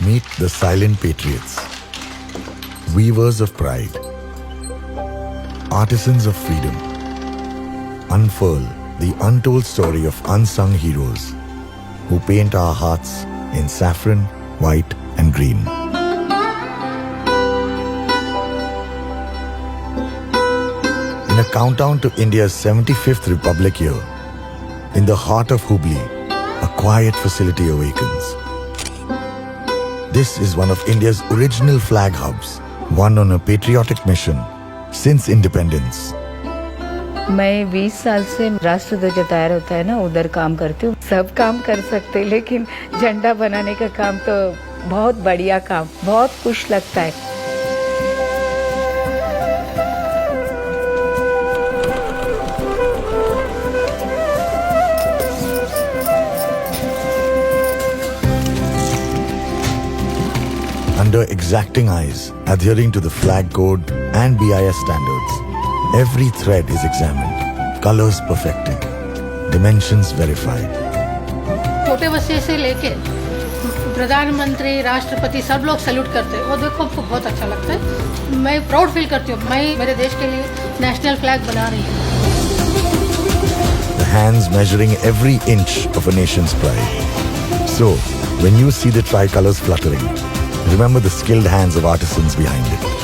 Meet the silent patriots, weavers of pride, artisans of freedom. Unfurl the untold story of unsung heroes who paint our hearts in saffron, white and green. In a countdown to India's 75th Republic year, in the heart of Hubli, a quiet facility awakens. This is one of India's original flag hubs, one on a patriotic mission since independence. मैं 20 साल से राष्ट्रध्वज तैयार होता है ना, उधर काम करती हूँ. सब काम कर सकते, लेकिन झंडा बनाने का काम तो बहुत बढ़िया काम, बहुत खुश लगता है. Under exacting eyes, adhering to the flag code and BIS standards, every thread is examined, colors perfected, dimensions verified. छोटे बच्चे से लेके प्रधानमंत्री, राष्ट्रपति सब लोग सैल्यूट करते हैं. वो देखो हमको बहुत अच्छा लगता है. मैं प्राउड फील करती हूँ. मैं मेरे देश के लिए नेशनल फ्लैग बना रही हूँ. The hands measuring every inch of a nation's pride. So, when you see the tricolors fluttering, remember the skilled hands of artisans behind it.